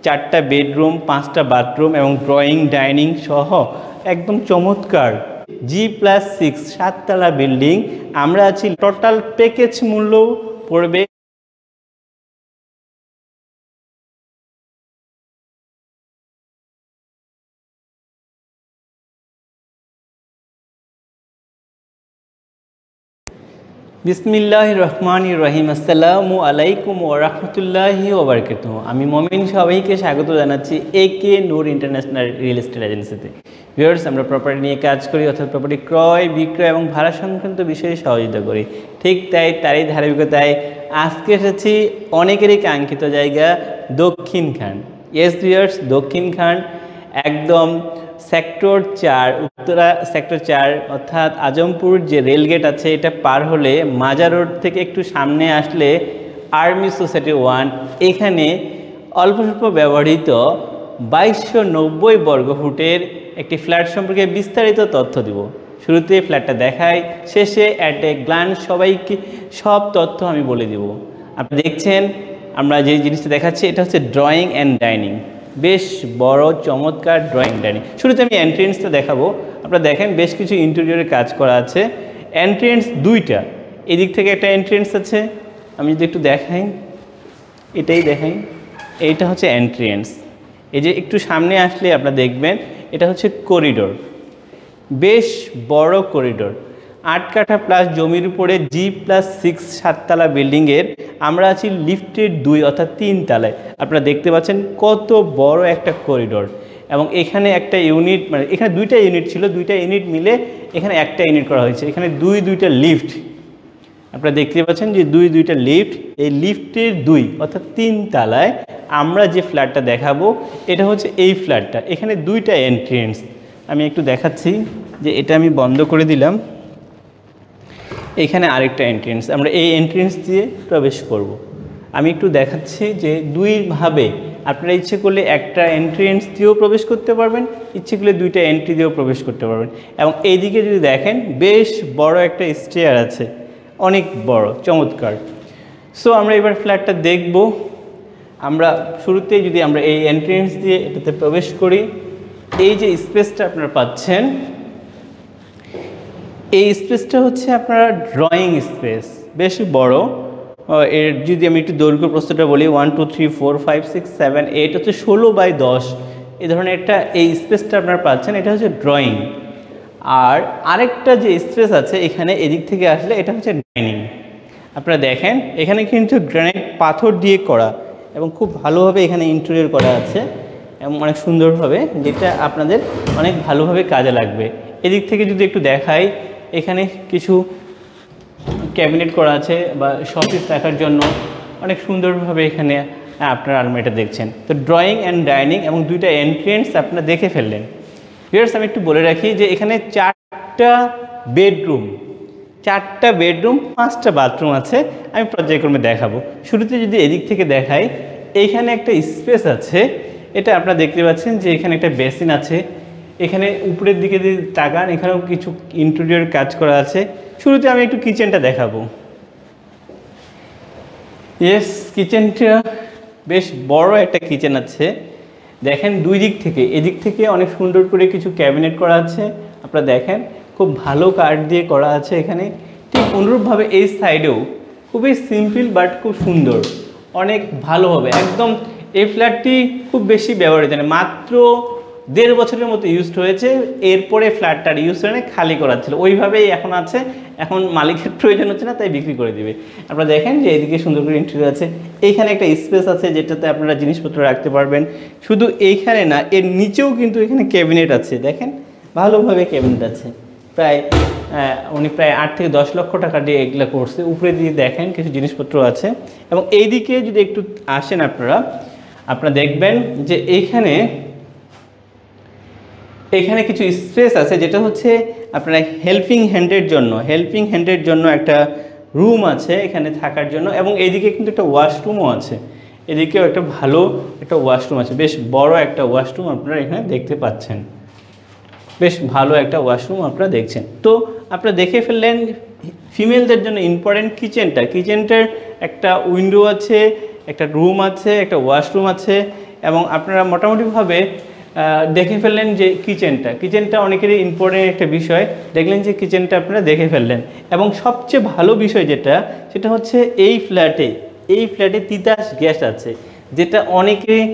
4টা বেডরুম, 5টা বাথরুম এবং ড্রয়িং ডাইনিং সহ একদম চমৎকার G+6 7তলা বিল্ডিং। আমরা আছি, টোটাল প্যাকেজ মূল্য পড়বে বিসমিল্লাহির রহমানির রহিম। আসসালামু আলাইকুম ওয়া রাহমাতুল্লাহি ওয়া বারাকাতুহু। আমি মমিন, সবাইকে স্বাগত জানাচ্ছি একে নূর ইন্টারন্যাশনাল রিয়েল এস্টেট এজেন্সিতে। ভিউয়ার্স, আমরা প্রপার্টি নিয়ে কাজ করি, অর্থাৎ প্রপার্টি ক্রয় বিক্রয় এবং ভাড়া সংক্রান্ত বিষয়ে সহযোগিতা করি। ঠিক তারই ধারাবাহিকতায় আজকে এসেছি অনেকেরই কাঙ্ক্ষিত জায়গা দক্ষিণখান। ইয়েস ভিউয়ার্স, দক্ষিণখান একদম সেক্টর 4, উত্তরা সেক্টর 4, অর্থাৎ আজমপুর যে রেলগেট আছে এটা পার হলে মাজার রোড থেকে একটু সামনে আসলে আর্মি সোসাইটি 1, এখানে অল্প স্বল্প ব্যবহৃত 2290 বর্গফুটের একটি ফ্ল্যাট সম্পর্কে বিস্তারিত তথ্য দিব। শুরুতে ফ্ল্যাটটা দেখাই, শেষে অ্যাট এ গ্ল্যান্স সবাইকে সব তথ্য আমি বলে দিব। আপনি দেখছেন আমরা যে জিনিসটা দেখাচ্ছি এটা হচ্ছে ড্রয়িং অ্যান্ড ডাইনিং, বেশ বড় চমৎকার ড্রয়িং ডাইনিং। শুরুতে আমি এন্ট্রেন্সটা দেখাবো। আপনারা দেখেন বেশ কিছু ইন্টেরিয়রের কাজ করা আছে। এন্ট্রেন্স 2টা, এদিক থেকে একটা এন্ট্রেন্স আছে, আমি যদি একটু দেখাই, এটাই দেখাই, এইটা হচ্ছে এন্ট্রেন্স। এই যে একটু সামনে আসলে আপনারা দেখবেন এটা হচ্ছে করিডোর, বেশ বড় করিডোর। 8 কাঠা প্লাস জমির উপরে G+6 7তলা বিল্ডিংয়ের আমরা আছি লিফটের 2 অর্থাৎ 3 তলায়। আপনারা দেখতে পাচ্ছেন কত বড় একটা করিডোর, এবং এখানে একটা ইউনিট, মানে এখানে 2টা ইউনিট ছিল, 2টা ইউনিট মিলে এখানে একটা ইউনিট করা হয়েছে। এখানে দুইটা লিফট আপনারা দেখতে পাচ্ছেন যে দুইটা লিফট। এই লিফটের 2 অর্থাৎ 3 তলায় আমরা যে ফ্ল্যাটটা দেখাবো এটা হচ্ছে এই ফ্ল্যাটটা। এখানে 2টা এন্ট্রেন্স আমি একটু দেখাচ্ছি, যে এটা আমি বন্ধ করে দিলাম। এখানে আরেকটা এন্ট্রেন্স, আমরা এই এন্ট্রেন্স দিয়ে প্রবেশ করব। আমি একটু দেখাচ্ছি যে দুইভাবে আপনারা ইচ্ছে করলে একটা এন্ট্রেন্স দিয়েও প্রবেশ করতে পারবেন, ইচ্ছে করলে 2টা এন্ট্রি দিয়েও প্রবেশ করতে পারবেন। এবং এইদিকে যদি দেখেন বেশ বড় একটা স্টেয়ার আছে, অনেক বড় চমৎকার। সো আমরা এবার ফ্ল্যাটটা দেখব। আমরা শুরুতেই যদি আমরা এই এন্ট্রেন্স দিয়ে এটাতে প্রবেশ করি, এই যে স্পেসটা আপনারা পাচ্ছেন, এই স্পেসটা হচ্ছে আপনার ড্রয়িং স্পেস, বেশ বড়। এর যদি আমি একটু দৈর্ঘ্য প্রস্থটা বলি, 1 2 3 4 5 6 7 8 হচ্ছে 16/10 এই ধরনের একটা এই স্পেসটা আপনারা পাচ্ছেন। এটা হচ্ছে ড্রয়িং। আর আরেকটা যে স্পেস আছে এখানে এদিক থেকে আসলে এটা হচ্ছে ডাইনিং। আপনারা দেখেন এখানে কিন্তু গ্রানাইট পাথর দিয়ে করা এবং খুব ভালোভাবে এখানে ইন্টেরিয়র করা আছে এবং অনেক সুন্দরভাবে, যেটা আপনাদের অনেক ভালোভাবে কাজে লাগবে। এদিক থেকে যদি একটু দেখাই, এখানে কিছু ক্যাবিনেট করা আছে বা শোপিস রাখার জন্য, অনেক সুন্দরভাবে এখানে আপনারা আলমারিটা দেখছেন। তো ড্রয়িং অ্যান্ড ডাইনিং এবং 2টা এন্ট্রেন্স আপনারা দেখে ফেললেন। ভিউয়ার্স, আমি একটু বলে রাখি যে এখানে 4টা বেডরুম, 5টা বাথরুম আছে। আমি পর্যায়ক্রমে দেখাবো। শুরুতে যদি এদিক থেকে দেখাই, এইখানে একটা স্পেস আছে, এটা আপনারা দেখতে পাচ্ছেন যে এখানে একটা বেসিন আছে। এখানে উপরের দিকে যদি তাকান, এখানেও কিছু ইন্টেরিয়র কাজ করা আছে। শুরুতে আমি একটু কিচেনটা দেখাবো। ইয়েস, কিচেনটা বেশ বড় একটা কিচেন আছে। দেখেন দুই দিক থেকে, এদিক থেকে অনেক সুন্দর করে কিছু ক্যাবিনেট করা আছে। আপনারা দেখেন খুব ভালো কাঠ দিয়ে করা আছে এখানে। ঠিক অনুরূপভাবে এই সাইডেও খুবই সিম্পল বাট খুব সুন্দর, অনেক ভালো হবে একদম। এই ফ্ল্যাটটি খুব বেশি ব্যবহৃত না, মাত্র 1.5 বছরের মতো ইউজড হয়েছে। এরপরে ফ্ল্যাটটার ইউজ করে খালি করা ছিল, ওইভাবেই এখন আছে। এখন মালিকের প্রয়োজন হচ্ছে না, তাই বিক্রি করে দিবে। আপনারা দেখেন যে এইদিকে সুন্দর করে ইন্টেরিয়র আছে। এইখানে একটা স্পেস আছে যেটাতে আপনারা জিনিসপত্র রাখতে পারবেন। শুধু এইখানে না, এর নিচেও কিন্তু এখানে ক্যাবিনেট আছে। দেখেন ভালোভাবে ক্যাবিনেট আছে। উনি প্রায় 8 থেকে 10 লক্ষ টাকা দিয়ে এগুলো করছে। উপরে দিয়ে দেখেন কিছু জিনিসপত্র আছে। এবং এইদিকে যদি একটু আসেন আপনারা দেখবেন যে এখানে কিছু স্পেস আছে, যেটা হচ্ছে আপনার হেল্পিং হ্যান্ডের জন্য একটা রুম আছে এখানে থাকার জন্য। এবং এইদিকে কিন্তু একটা ওয়াশরুমও আছে, এদিকেও একটা ভালো একটা ওয়াশরুম আছে, বেশ বড় একটা ওয়াশরুম আপনারা এখানে দেখতে পাচ্ছেন। বেশ ভালো একটা ওয়াশরুম আপনারা দেখছেন। তো আপনারা দেখে ফেললেন ফিমেলদের জন্য ইম্পর্টেন্ট কিচেনটার একটা উইন্ডো আছে, একটা রুম আছে, একটা ওয়াশরুম আছে এবং আপনারা মোটামুটিভাবে দেখে ফেললেন যে কিচেনটা অনেকেরই ইম্পর্টেন্ট একটা বিষয়। দেখলেন যে কিচেনটা আপনারা দেখে ফেললেন, এবং সবচেয়ে ভালো বিষয় সেটা হচ্ছে এই ফ্ল্যাটে তিতাস গ্যাস আছে, যেটা অনেকেরই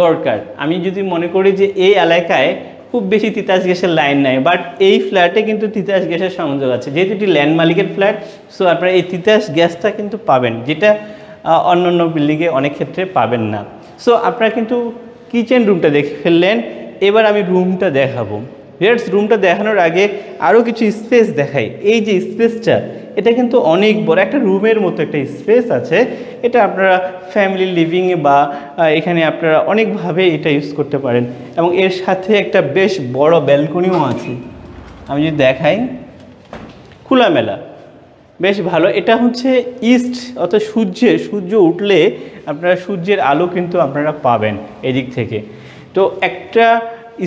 দরকার। আমি যদি মনে করি যে এই এলাকায় খুব বেশি তিতাস গ্যাসের লাইন নাই, বাট এই ফ্ল্যাটে কিন্তু তিতাস গ্যাসের সংযোগ আছে, যেহেতু এটি ল্যান্ড মালিকের ফ্ল্যাট। সো আপনারা এই তিতাস গ্যাসটা কিন্তু পাবেন, যেটা অন্য বিল্ডিংয়ে অনেক ক্ষেত্রে পাবেন না। সো আপনারা কিন্তু কিচেন রুমটা দেখে ফেললেন। এবার আমি রুমটা দেখাবো। ভিউয়ার্স, রুমটা দেখানোর আগে আরও কিছু স্পেস দেখাই। এই যে স্পেসটা, এটা কিন্তু অনেক বড় একটা রুমের মতো একটা স্পেস আছে। এটা আপনারা ফ্যামিলি লিভিংয়ে বা এখানে আপনারা অনেকভাবে এটা ইউজ করতে পারেন, এবং এর সাথে একটা বেশ বড় ব্যালকনিও আছে। আমি যদি দেখাই, খোলামেলা, বেশ ভালো। এটা হচ্ছে ইস্ট, অর্থাৎ সূর্য উঠলে আপনারা সূর্যের আলো কিন্তু আপনারা পাবেন এদিক থেকে। তো একটা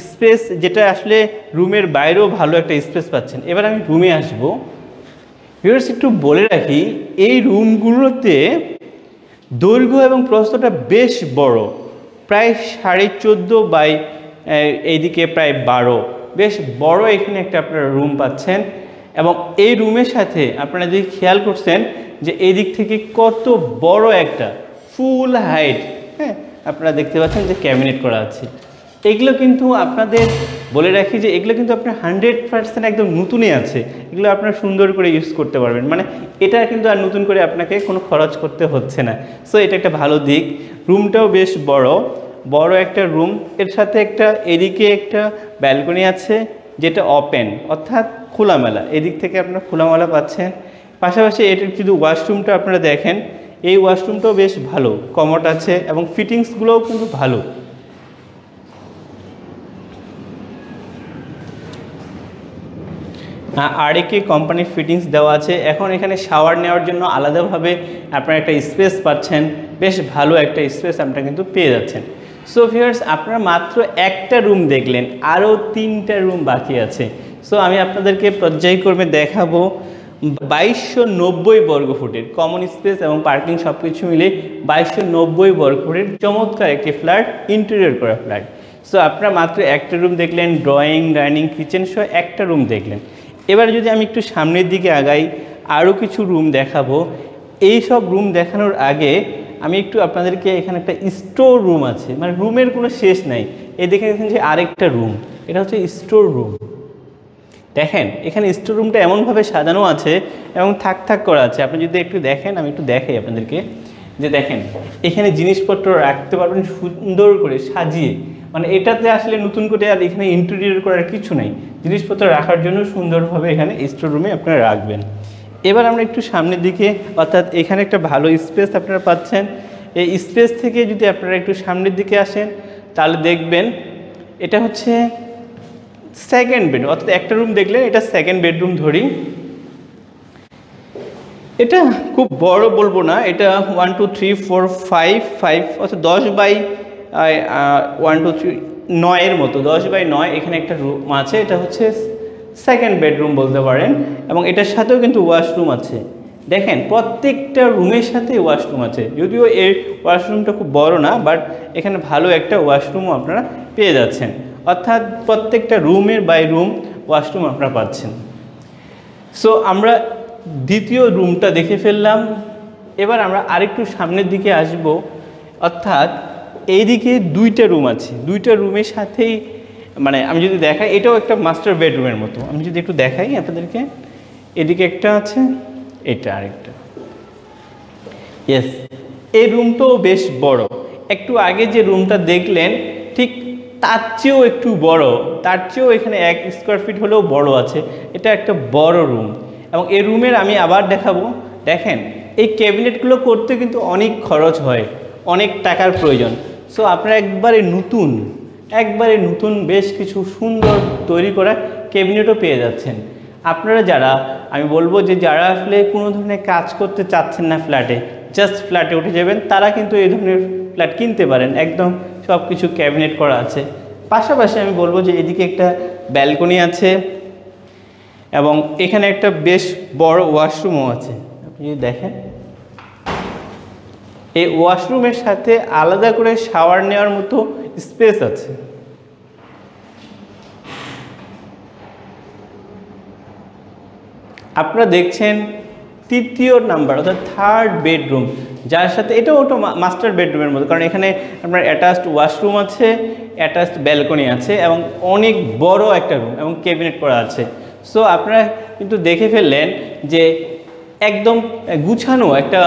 স্পেস, যেটা আসলে রুমের বাইরেও ভালো একটা স্পেস পাচ্ছেন। এবার আমি রুমে আসবো। ভিউয়ার্স, একটু বলে রাখি, এই রুমগুলোতে দৈর্ঘ্য এবং প্রস্থটা বেশ বড়, প্রায় 14.5 বাই এইদিকে প্রায় 12, বেশ বড় এখানে একটা আপনারা রুম পাচ্ছেন। এবং এই রুমের সাথে আপনারা যদি খেয়াল করছেন যে এই দিক থেকে কত বড় একটা ফুল হাইট, হ্যাঁ, আপনারা দেখতে পাচ্ছেন যে ক্যাবিনেট করা আছে। এগুলো কিন্তু আপনাদের বলে রাখি যে এগুলো কিন্তু আপনার 100% একদম নতুনই আছে। এগুলো আপনারা সুন্দর করে ইউজ করতে পারবেন, মানে এটা কিন্তু আর নতুন করে আপনাকে কোনো খরচ করতে হচ্ছে না। সো এটা একটা ভালো দিক। রুমটাও বেশ বড় একটা রুম। এর সাথে এদিকে একটা ব্যালকনি আছে, যেটা ওপেন, অর্থাৎ খোলামেলা। এদিক থেকে আপনারা খোলামেলা পাচ্ছেন। পাশাপাশি এটার যদি ওয়াশরুমটা আপনারা দেখেন, এই ওয়াশরুমটাও বেশ ভালো, কমোড আছে এবং ফিটিংসগুলোও কিন্তু ভালো। আরেকে কোম্পানির ফিটিংস দেওয়া আছে। এখন এখানে শাওয়ার নেওয়ার জন্য আলাদাভাবে আপনারা একটা স্পেস পাচ্ছেন, বেশ ভালো একটা স্পেস আপনারা কিন্তু পেয়ে যাচ্ছেন। সো ভিউয়ার্স, আপনারা মাত্র একটা রুম দেখলেন, আরও 3টা রুম বাকি আছে। সো আমি আপনাদেরকে পর্যায়ক্রমে দেখাবো 2290 বর্গফুটের কমন স্পেস এবং পার্কিং সব কিছু মিলে 2290 বর্গফুটের চমৎকার একটি ফ্ল্যাট, ইন্টেরিয়র করা ফ্ল্যাট। সো আপনারা মাত্র একটা রুম দেখলেন, ড্রয়িং, ডাইনিং, কিচেন সহ একটা রুম দেখলেন। এবার যদি আমি একটু সামনের দিকে আগাই, আরও কিছু রুম দেখাবো। এই সব রুম দেখানোর আগে আমি একটু আপনাদেরকে, এখানে একটা স্টোর রুম আছে, মানে রুমের কোনো শেষ নাই। এই দেখে দেখেন যে আরেকটা রুম, এটা হচ্ছে স্টোর রুম। দেখেন এখানে স্টোর রুমটা এমনভাবে সাজানো আছে এবং থাক করা আছে। আপনি যদি একটু দেখেন, আমি একটু দেখাই আপনাদেরকে, যে দেখেন এখানে জিনিসপত্র রাখতে পারবেন সুন্দর করে সাজিয়ে, মানে এটাতে আসলে নতুন করে আর এখানে ইন্টেরিয়র করার কিছু নাই। জিনিসপত্র রাখার জন্য সুন্দরভাবে এখানে স্টোর রুমে আপনারা রাখবেন। এবার আমরা একটু সামনের দিকে, অর্থাৎ এখানে একটা ভালো স্পেস আপনারা পাচ্ছেন। এই স্পেস থেকে যদি আপনারা একটু সামনের দিকে আসেন, তাহলে দেখবেন এটা হচ্ছে সেকেন্ড বেড, অর্থাৎ একটা রুম দেখলে এটা সেকেন্ড বেডরুম ধরি। এটা খুব বড় বলবো না, এটা 1 2 3 4 5 অর্থাৎ 10 বাই 1 2 3 9 মতো, 10 বাই 9 এখানে একটা রুম আছে। এটা হচ্ছে সেকেন্ড বেডরুম বলতে পারেন, এবং এটার সাথেও কিন্তু ওয়াশরুম আছে। দেখেন প্রত্যেকটা রুমের সাথে ওয়াশরুম আছে, যদিও এই ওয়াশরুমটা খুব বড় না, বাট এখানে ভালো একটা ওয়াশরুমও আপনারা পেয়ে যাচ্ছেন, অর্থাৎ প্রত্যেকটা রুমের বাই রুম ওয়াশরুম আপনারা পাচ্ছেন। সো আমরা দ্বিতীয় রুমটা দেখে ফেললাম। এবার আমরা আরেকটু সামনের দিকে আসব, অর্থাৎ এইদিকে 2টা রুম আছে। 2টা রুমের সাথেই, মানে আমি যদি দেখাই, এটাও একটা মাস্টার বেডরুমের মতো। আমি যদি একটু দেখাই আপনাদেরকে, এদিকে একটা আছে, এটা আরেকটা। ইয়েস, এই রুমটাও বেশ বড়। একটু আগে যে রুমটা দেখলেন ঠিক তার চেয়েও একটু বড়, তার চেয়েও এখানে 1 স্কোয়ার ফিট হলেও বড় আছে। এটা একটা বড় রুম, এবং এই রুমের আমি আবার দেখাবো। দেখেন এই ক্যাবিনেটগুলো করতে কিন্তু অনেক খরচ হয়, অনেক টাকার প্রয়োজন। সো আপনারা একবারে নতুন বেশ কিছু সুন্দর তৈরি করা ক্যাবিনেটও পেয়ে যাচ্ছেন। আপনারা আমি বলবো যে যারা আসলে কোনো ধরনের কাজ করতে চাচ্ছেন না ফ্ল্যাটে, জাস্ট ফ্ল্যাটে উঠে যাবেন, তারা কিন্তু এই ধরনের ফ্ল্যাট কিনতে পারেন। একদম সব কিছু ক্যাবিনেট করা আছে। পাশাপাশি আমি বলবো যে এদিকে একটা ব্যালকনি আছে, এবং এখানে একটা বেশ বড় ওয়াশরুমও আছে। আপনি যদি দেখেন, এই ওয়াশরুমের সাথে আলাদা করে শাওয়ার নেওয়ার মতো স্পেস আছে। আপনারা দেখছেন তৃতীয় নাম্বার অর্থাৎ থার্ড বেডরুম, যার সাথে এটাও ওটা মাস্টার বেডরুমের মতো, কারণ এখানে আপনার অ্যাটাচড ওয়াশরুম আছে, অ্যাটাচড ব্যালকনি আছে এবং অনেক বড় একটা রুম এবং ক্যাবিনেট করা আছে। সো আপনারা কিন্তু দেখে ফেললেন যে একদম গুছানো একটা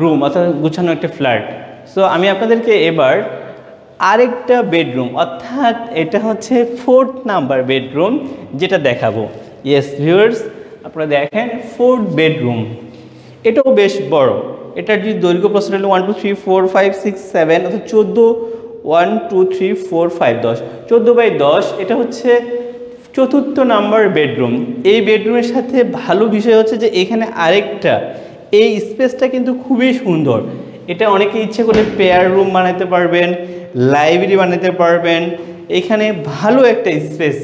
রুম অর্থাৎ গুছানো একটা ফ্ল্যাট। সো আমি আপনাদেরকে এবার আরেকটা বেডরুম অর্থাৎ এটা হচ্ছে 4th নাম্বার বেডরুম যেটা দেখাবো। ইয়েস ভিউয়ার্স, আপনারা দেখেন 4th বেডরুম, এটাও বেশ বড়। এটার যদি দৈর্ঘ্য প্রস্থ হলো 1 2 3 4 5 6 7 অর্থাৎ 14 1 2 3 4 5 10 14/10। এটা হচ্ছে 4th নাম্বার বেডরুম। এই বেডরুমের সাথে ভালো বিষয় হচ্ছে যে এখানে আরেকটা এই স্পেসটা কিন্তু খুবই সুন্দর। এটা অনেকে ইচ্ছে করে পেয়ার রুম বানাতে পারবেন, লাইব্রেরি বানাতে পারবেন। এখানে ভালো একটা স্পেস,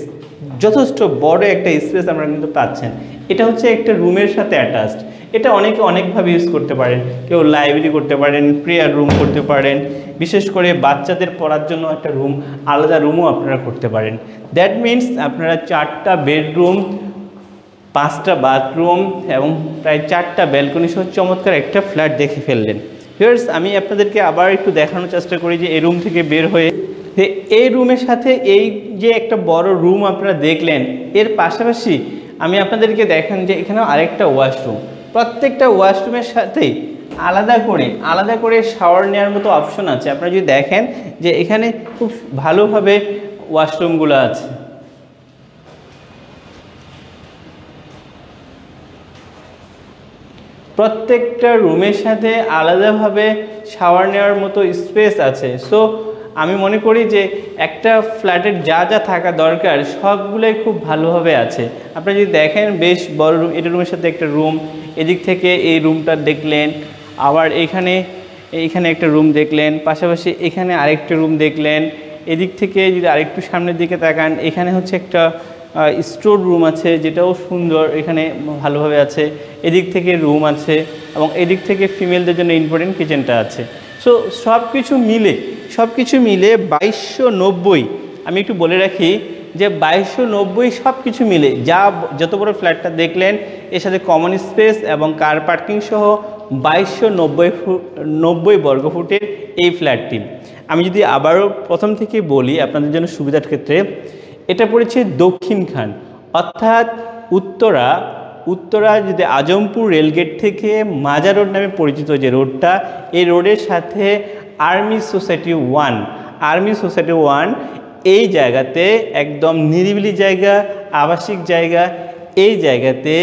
যথেষ্ট বড় একটা স্পেস আমরা কিন্তু পাচ্ছেন। এটা হচ্ছে একটা রুমের সাথে অ্যাটাচড। এটা অনেকে অনেকভাবে ইউজ করতে পারেন, কেউ লাইব্রেরি করতে পারেন, প্রেয়ার রুম করতে পারেন, বিশেষ করে বাচ্চাদের পড়ার জন্য একটা রুম, আলাদা রুমও আপনারা করতে পারেন। দ্যাট মিনস আপনারা 4টা বেডরুম, 5টা বাথরুম এবং প্রায় 4টা ব্যালকনি সহ চমৎকার একটা ফ্ল্যাট দেখে ফেললেন। ভিউয়ার্স, আমি আপনাদেরকে আবার একটু দেখানোর চেষ্টা করি যে এই রুম থেকে বের হয়ে এই রুমের সাথে এই যে একটা বড় রুম আপনারা দেখলেন, এর পাশাপাশি আমি আপনাদেরকে দেখান যে এখানেও আরেকটা ওয়াশরুম। প্রত্যেকটা ওয়াশরুমের সাথেই আলাদা করে শাওয়ার নেওয়ার মতো অপশন আছে। আপনারা যদি দেখেন যে এখানে খুব ভালোভাবে ওয়াশরুমগুলো আছে। প্রত্যেকটা রুমের সাথে আলাদাভাবে শাওয়ার নেওয়ার মতো স্পেস আছে। সো আমি মনে করি যে একটা ফ্ল্যাটের যা যা থাকা দরকার সবগুলোই খুব ভালোভাবে আছে। আপনারা যদি দেখেন বেশ বড় রুম, এটা রুমের সাথে একটা রুম, এদিক থেকে এই রুমটা দেখলেন, আবার এইখানে একটা রুম দেখলেন, পাশাপাশি এখানে আরেকটা রুম দেখলেন, এদিক থেকে যদি আরেকটু সামনের দিকে তাকান এখানে হচ্ছে একটা স্টোর রুম আছে যেটাও সুন্দর, এখানে ভালোভাবে আছে। এদিক থেকে রুম আছে এবং এদিক থেকে ফিমেলদের জন্য ইম্পর্টেন্ট কিচেনটা আছে। সো সব কিছু মিলে 2290। আমি একটু বলে রাখি যে 2290 সব কিছু মিলে যত বড় ফ্ল্যাটটা দেখলেন এর সাথে কমন স্পেস এবং কার পার্কিং সহ 2290 বর্গফুটের এই ফ্ল্যাটটি। আমি যদি আবারও প্রথম থেকে বলি আপনাদের জন্য সুবিধার ক্ষেত্রে, এটা পড়েছে দক্ষিণখান অর্থাৎ উত্তরা যদি আজমপুর রেলগেট থেকে মাজা রোড নামে পরিচিত যে রোডটা, এই রোডের সাথে আর্মি সোসাইটি 1 এই জায়গাতে একদম নিরিবিলি জায়গা, আবাসিক জায়গা। এই জায়গাতে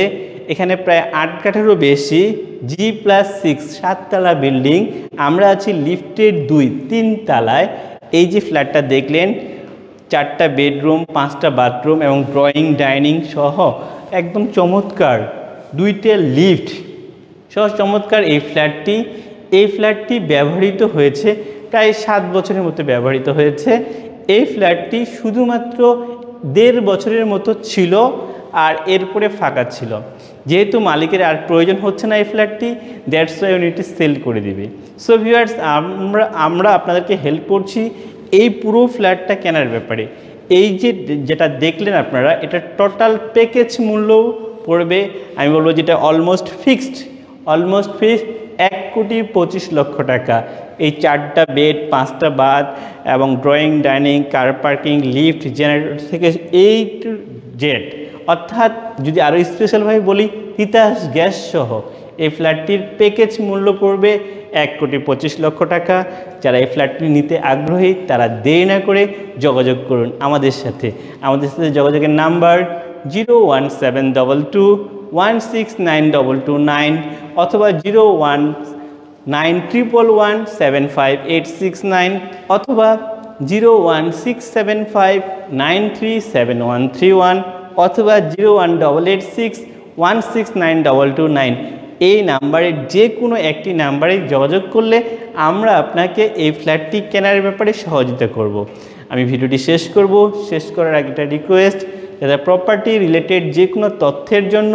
এখানে প্রায় 8 কাঠারও বেশি G+6 7তলা বিল্ডিং। আমরা আছি লিফটের 2-3 তলায়। এই যে ফ্ল্যাটটা দেখলেন 4টা বেডরুম, 5টা বাথরুম এবং ড্রয়িং ডাইনিং সহ একদম চমৎকার 2টা লিফট সহ চমৎকার এই ফ্ল্যাটটি ব্যবহৃত হয়েছে প্রায় 7 বছরের মতো ব্যবহৃত হয়েছে। এই ফ্ল্যাটটি শুধুমাত্র 1.5 বছরের মতো ছিল আর এরপরে ফাঁকা ছিল। যেহেতু মালিকের আর প্রয়োজন হচ্ছে না এই ফ্ল্যাটটি, দ্যাটস ওয়াই উনি এটি সেল করে দিবে। সো ভিউয়ার্স, আমরা আপনাদেরকে হেল্প করছি এই পুরো ফ্ল্যাটটা কেনার ব্যাপারে। এই যেটা দেখলেন আপনারা, এটা টোটাল প্যাকেজ মূল্য পড়বে, আমি বলবো যেটা অলমোস্ট ফিক্সড 1,25,00,000 টাকা। এই 4টা বেড, 5টা বাথ এবং drawing dining, car parking, lift, generator থেকে এই টু জেড, অর্থাৎ যদি আরও স্পেশালভাবে বলি তিতাস গ্যাস সহ এই ফ্ল্যাটটির প্যাকেজ মূল্য পড়বে 1,25,00,000 টাকা। যারা এই ফ্ল্যাটটি নিতে আগ্রহী তারা দেরি না করে যোগাযোগ করুন আমাদের সাথে। যোগাযোগের নাম্বার 01722169229 অথবা 01911175869 অথবা 01675937131 অথবা 01886169229। এই নাম্বারের যে কোনো একটি নাম্বারে যোগাযোগ করলে আমরা আপনাকে এই ফ্ল্যাটটি কেনার ব্যাপারে সহযোগিতা করব। আমি ভিডিওটি শেষ করার আগে একটা রিকোয়েস্ট, যারা প্রপার্টি রিলেটেড যে কোনো তথ্যের জন্য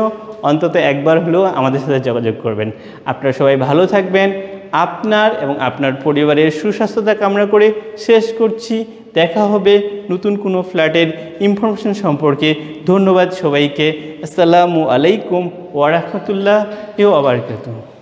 অন্তত একবার হলেও আমাদের সাথে যোগাযোগ করবেন। আপনারা সবাই ভালো থাকবেন, আপনার এবং আপনার পরিবারের সুস্বাস্থ্যতা কামনা করে শেষ করছি। দেখা হবে নতুন কোনো ফ্ল্যাটের ইনফরমেশন সম্পর্কে। ধন্যবাদ সবাইকে। আসসালামু আলাইকুম ওয়া রাহমাতুল্লাহি ওয়া বারাকাতুহু।